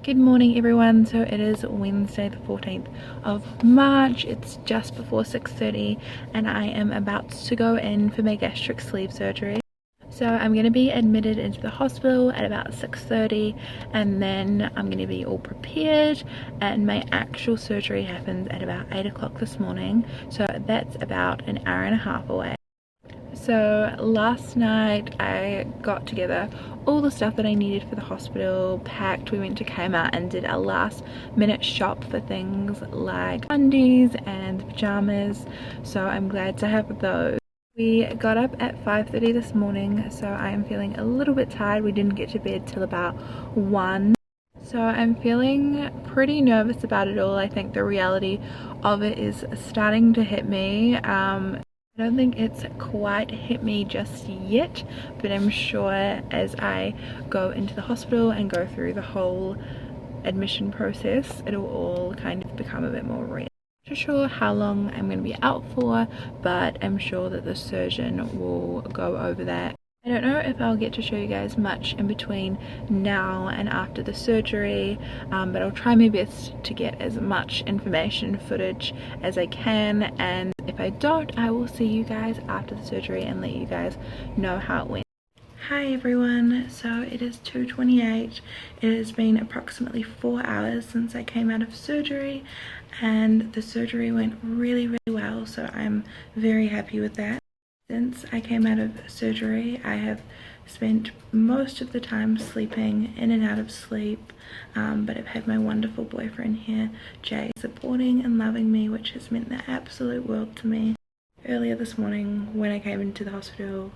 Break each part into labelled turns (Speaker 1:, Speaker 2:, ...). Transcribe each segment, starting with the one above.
Speaker 1: Good morning everyone. So it is Wednesday the 14th of March. It's just before 6:30 and I am about to go in for my gastric sleeve surgery. So I'm going to be admitted into the hospital at about 6:30 and then I'm going to be all prepared, and my actual surgery happens at about 8 o'clock this morning, so that's about an hour and a half away. So last night I got together all the stuff that I needed for the hospital, packed. We went to Kmart and did a last minute shop for things like undies and pajamas, so I'm glad to have those. We got up at 5:30 this morning, so I am feeling a little bit tired. We didn't get to bed till about 1. So I'm feeling pretty nervous about it all. I think the reality of it is starting to hit me. I don't think it's quite hit me just yet, but I'm sure as I go into the hospital and go through the whole admission process, it'll all kind of become a bit more real. Not sure how long I'm going to be out for, but I'm sure that the surgeon will go over that. I don't know if I'll get to show you guys much in between now and after the surgery, but I'll try my best to get as much information footage as I can, and if I don't, I will see you guys after the surgery and let you guys know how it went. Hi everyone, so it is 2:28. It has been approximately 4 hours since I came out of surgery, and the surgery went really well, so I'm very happy with that. Since I came out of surgery, I have spent most of the time sleeping in and out of sleep, but I've had my wonderful boyfriend here, Jay, supporting and loving me, which has meant the absolute world to me. Earlier this morning when I came into the hospital,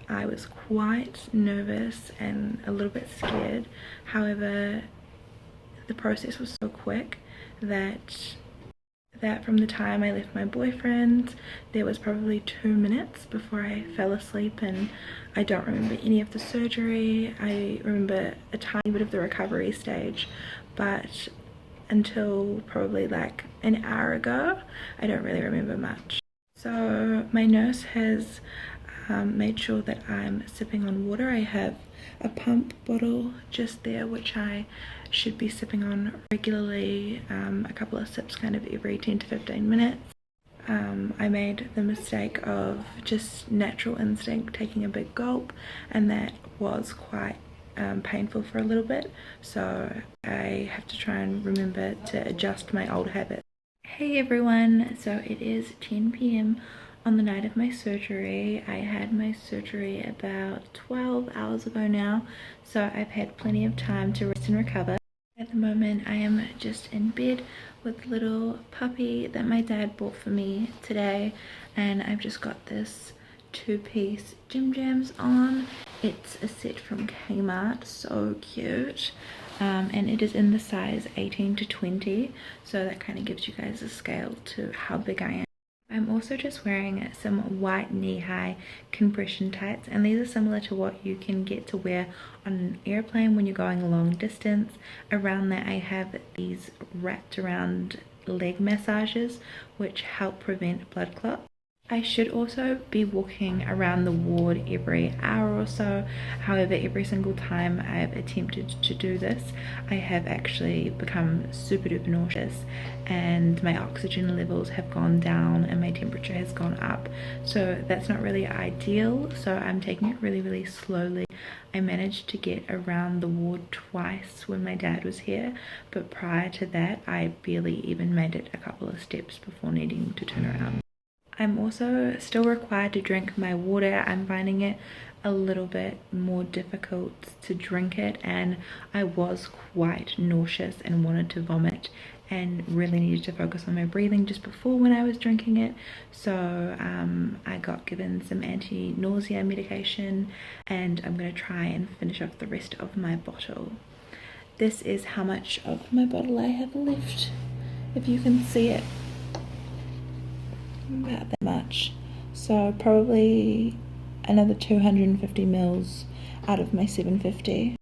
Speaker 1: I was quite nervous and a little bit scared. However, the process was so quick that from the time I left my boyfriend, there was probably 2 minutes before I fell asleep, and I don't remember any of the surgery. I remember a tiny bit of the recovery stage, but until probably like an hour ago, I don't really remember much. So my nurse has made sure that I'm sipping on water. I have a pump bottle just there, which I should be sipping on regularly, a couple of sips kind of every 10 to 15 minutes. I made the mistake of just natural instinct taking a big gulp, and that was quite painful for a little bit, so I have to try and remember to adjust my old habits. Hey everyone, so it is 10 p.m. on the night of my surgery. I had my surgery about 12 hours ago now, so I've had plenty of time to rest and recover. At the moment I am just in bed with little puppy that my dad bought for me today, and I've just got this 2-piece Jim Jams on. It's a set from Kmart, so cute, and it is in the size 18 to 20, so that kind of gives you guys a scale to how big I am. I'm also just wearing some white knee-high compression tights, and these are similar to what you can get to wear on an airplane when you're going a long distance. Around that I have these wrapped around leg massages which help prevent blood clots. I should also be walking around the ward every hour or so. However, every single time I've attempted to do this, I have actually become super duper nauseous, and my oxygen levels have gone down and my temperature has gone up. So that's not really ideal, so I'm taking it really slowly. I managed to get around the ward twice when my dad was here, but prior to that I barely even made it a couple of steps before needing to turn around. I'm also still required to drink my water. I'm finding it a little bit more difficult to drink it, and I was quite nauseous and wanted to vomit and really needed to focus on my breathing just before when I was drinking it. So I got given some anti-nausea medication, and I'm going to try and finish off the rest of my bottle. This is how much of my bottle I have left, if you can see it. About that much, so probably another 250 mils out of my 750.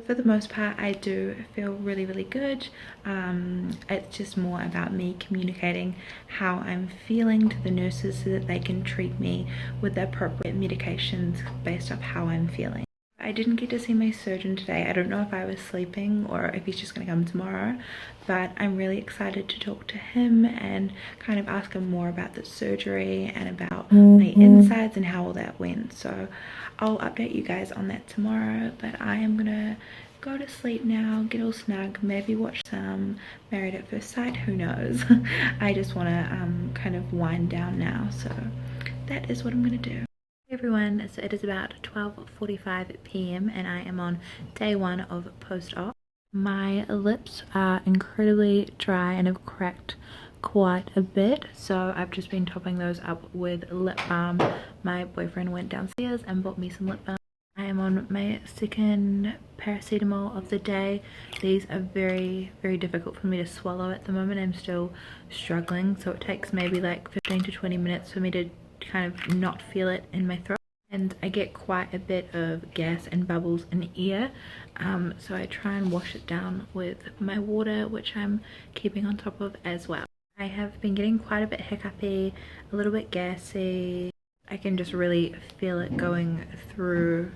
Speaker 1: For the most part I do feel really good. It's just more about me communicating how I'm feeling to the nurses so that they can treat me with the appropriate medications based off how I'm feeling. I didn't get to see my surgeon today. I don't know if I was sleeping or if he's just gonna come tomorrow, but I'm really excited to talk to him and kind of ask him more about the surgery and about my insides and how all that went. So I'll update you guys on that tomorrow, but I am gonna go to sleep now, get all snug, maybe watch some Married at First Sight, who knows. I just want to kind of wind down now, so that is what I'm gonna do. Hey everyone, so it is about 12:45 p.m. and I am on day 1 of post-op. My lips are incredibly dry and have cracked quite a bit, so I've just been topping those up with lip balm. My boyfriend went downstairs and bought me some lip balm. I am on my second paracetamol of the day. These are very difficult for me to swallow at the moment. I'm still struggling, so it takes maybe like 15 to 20 minutes for me to kind of not feel it in my throat, and I get quite a bit of gas and bubbles in the ear, so I try and wash it down with my water, which I'm keeping on top of as well. I have been getting quite a bit hiccupy, a little bit gassy. I can just really feel it going through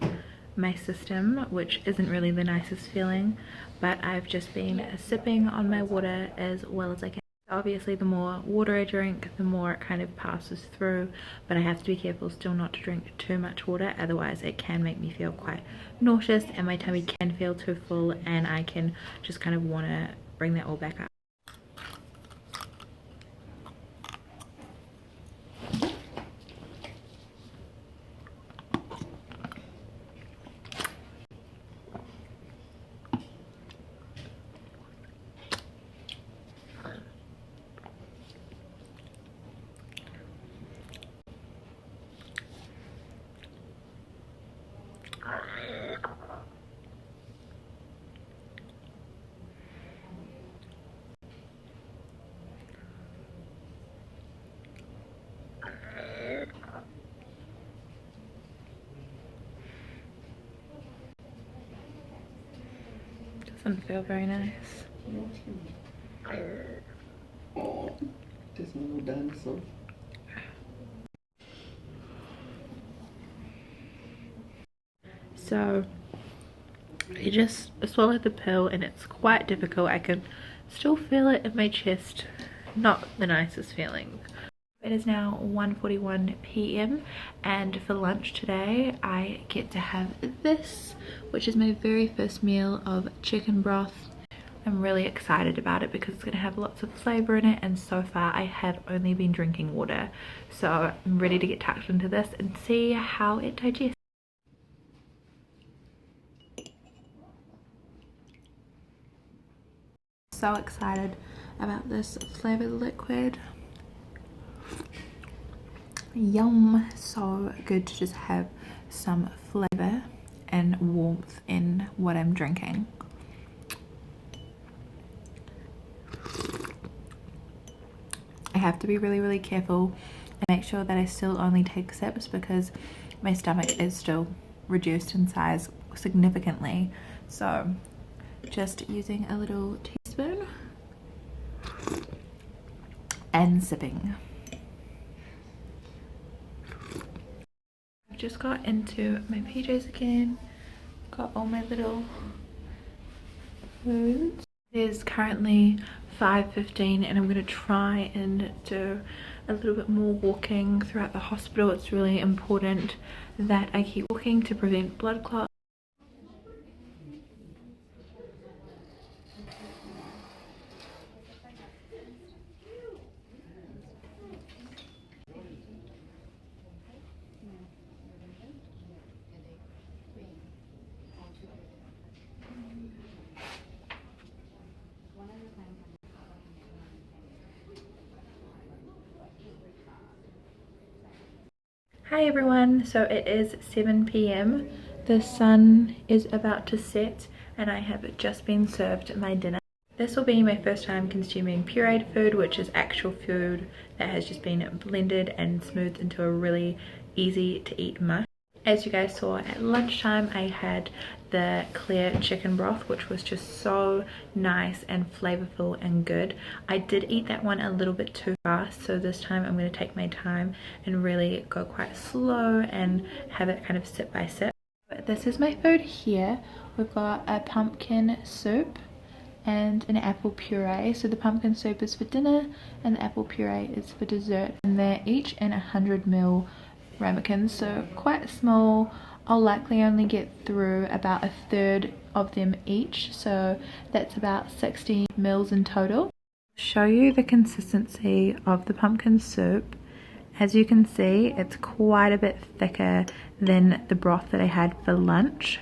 Speaker 1: my system, which isn't really the nicest feeling, but I've just been sipping on my water as well as I can. Obviously the more water I drink, the more it kind of passes through, but I have to be careful still not to drink too much water, otherwise it can make me feel quite nauseous and my tummy can feel too full and I can just kind of want to bring that all back up. Doesn't feel very nice.
Speaker 2: Just a little dinosaur.
Speaker 1: So I just swallowed the pill and it's quite difficult. I can still feel it in my chest. Not the nicest feeling. It is now 1:41 p.m. and for lunch today I get to have this, which is my very first meal of chicken broth. I'm really excited about it because it's going to have lots of flavour in it, and so far I have only been drinking water. So I'm ready to get tucked into this and see how it digests. So excited about this flavoured liquid. Yum, so good to just have some flavour and warmth in what I'm drinking. I have to be really careful and make sure that I still only take sips because my stomach is still reduced in size significantly, so just using a little teaspoon and sipping. I've just got into my PJs again, got all my little foods. It is currently 5:15 and I'm going to try and do a little bit more walking throughout the hospital. It's really important that I keep walking to prevent blood clots. Hi everyone, so it is 7 p.m. The sun is about to set and I have just been served my dinner. This will be my first time consuming pureed food, which is actual food that has just been blended and smoothed into a really easy to eat mush. As you guys saw at lunchtime, I had the clear chicken broth, which was just so nice and flavorful and good. I did eat that one a little bit too fast, so this time I'm going to take my time and really go quite slow and have it kind of sip by sip. This is my food here. We've got a pumpkin soup and an apple puree. So the pumpkin soup is for dinner and the apple puree is for dessert. And they're each in 100 ml ramekins, so quite small. I'll likely only get through about a third of them each, so that's about 60 mils in total. Show you the consistency of the pumpkin soup. As you can see, it's quite a bit thicker than the broth that I had for lunch.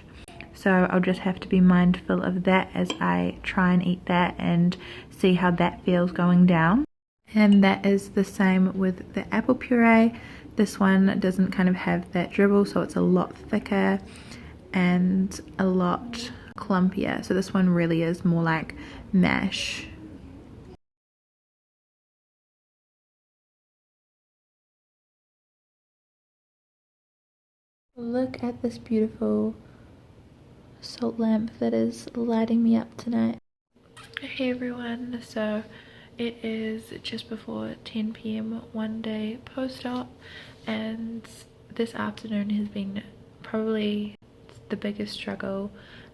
Speaker 1: So I'll just have to be mindful of that as I try and eat that and see how that feels going down. And that is the same with the apple puree. This one doesn't kind of have that dribble, so it's a lot thicker and a lot clumpier. So this one really is more like mash. Look at this beautiful salt lamp that is lighting me up tonight. Hey everyone, so it is just before 10 p.m. one day post-op, and this afternoon has been probably the biggest struggle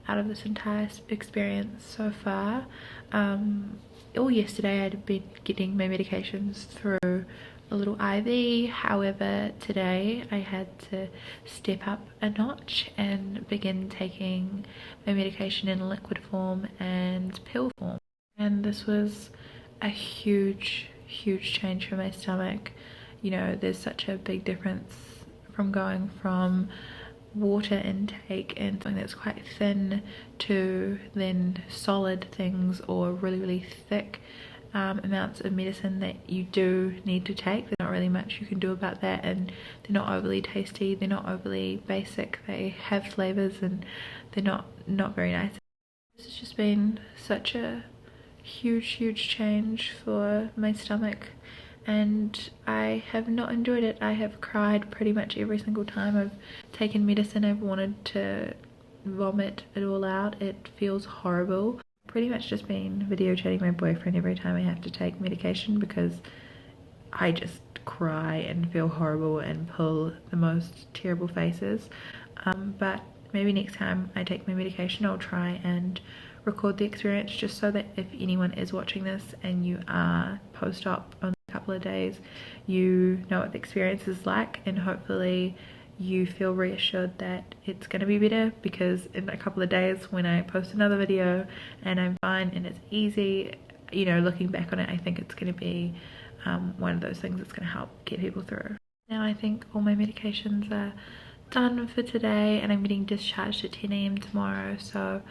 Speaker 1: out of this entire experience so far. All yesterday I'd been getting my medications through a little IV. However, today I had to step up a notch and begin taking my medication in liquid form and pill form. And this was a huge change for my stomach. You know, there's such a big difference from going from water intake and something that's quite thin to then solid things or really thick amounts of medicine that you do need to take. There's not really much you can do about that, and they're not overly tasty, they're not overly basic, they have flavors and they're not very nice. This has just been such a huge change for my stomach, and I have not enjoyed it. I have cried pretty much every single time I've taken medicine. I've wanted to vomit it all out. It feels horrible. Pretty much just been video chatting my boyfriend every time I have to take medication because I just cry and feel horrible and pull the most terrible faces. But maybe next time I take my medication I'll try and record the experience, just so that if anyone is watching this and you are post-op only a couple of days, you know what the experience is like, and hopefully you feel reassured that it's going to be better, because in a couple of days when I post another video and I'm fine and it's easy, you know, looking back on it, I think it's going to be one of those things that's going to help get people through. Now I think all my medications are done for today, and I'm getting discharged at 10 AM tomorrow, so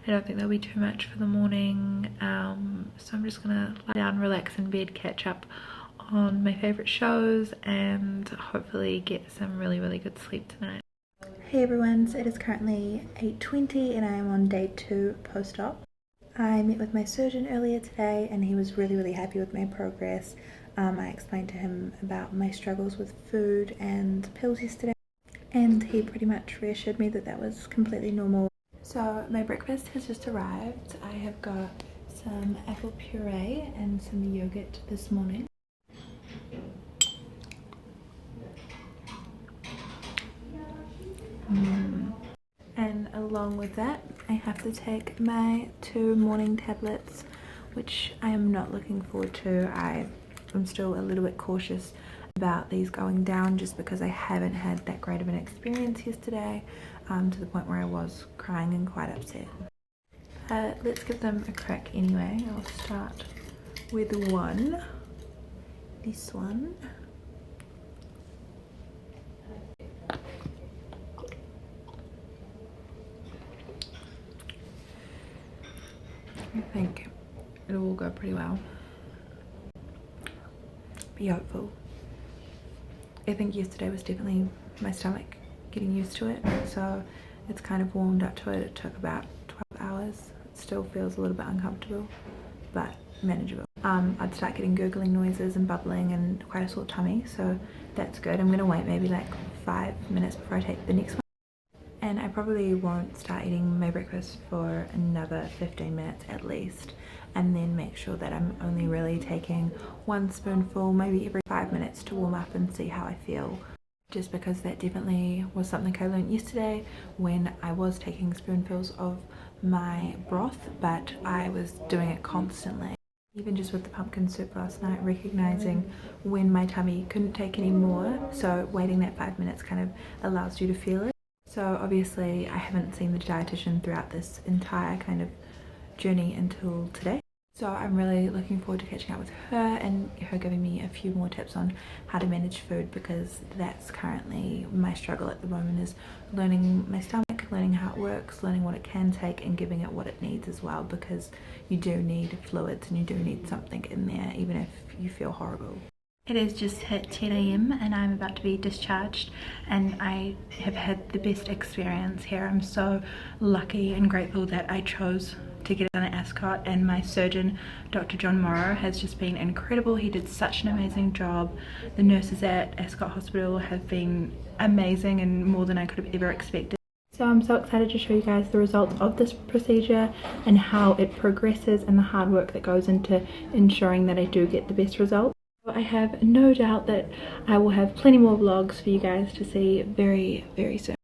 Speaker 1: I don't think there'll be too much for the morning. So I'm just gonna lie down, relax in bed, catch up on my favorite shows, and hopefully get some really good sleep tonight. Hey everyone, so it is currently 8:20 and I am on day 2 post-op. I met with my surgeon earlier today and he was really happy with my progress. I explained to him about my struggles with food and pills yesterday, and he pretty much reassured me that that was completely normal. So my breakfast has just arrived. I have got some apple puree and some yogurt this morning. And along with that, I have to take my 2 morning tablets, which I am not looking forward to. I am still a little bit cautious about these going down, just because I haven't had that great of an experience yesterday, to the point where I was crying and quite upset. Let's give them a crack anyway. I'll start with this one. I think it will go pretty well. Be hopeful. I think yesterday was definitely my stomach getting used to it, so it's kind of warmed up to it. It took about 12 hours. It still feels a little bit uncomfortable, but manageable. I'd start getting gurgling noises and bubbling and quite a sore tummy, so that's good. I'm gonna wait maybe like 5 minutes before I take the next one. And I probably won't start eating my breakfast for another 15 minutes at least, and then make sure that I'm only really taking 1 spoonful maybe every 5 minutes to warm up and see how I feel. just because that definitely was something I learned yesterday when I was taking spoonfuls of my broth, but I was doing it constantly. Even just with the pumpkin soup last night, recognizing when my tummy couldn't take any more, so waiting that 5 minutes kind of allows you to feel it. So obviously I haven't seen the dietitian throughout this entire kind of journey until today. So I'm really looking forward to catching up with her and her giving me a few more tips on how to manage food, because that's currently my struggle at the moment, is learning my stomach, learning how it works, learning what it can take and giving it what it needs as well, because you do need fluids and you do need something in there even if you feel horrible. It has just hit 10 AM and I'm about to be discharged, and I have had the best experience here. I'm so lucky and grateful that I chose to get it done at Ascot, and my surgeon, Dr. John Morrow, has just been incredible. He did such an amazing job. The nurses at Ascot Hospital have been amazing and more than I could have ever expected. So I'm so excited to show you guys the results of this procedure and how it progresses and the hard work that goes into ensuring that I do get the best results. I have no doubt that I will have plenty more vlogs for you guys to see very, very soon.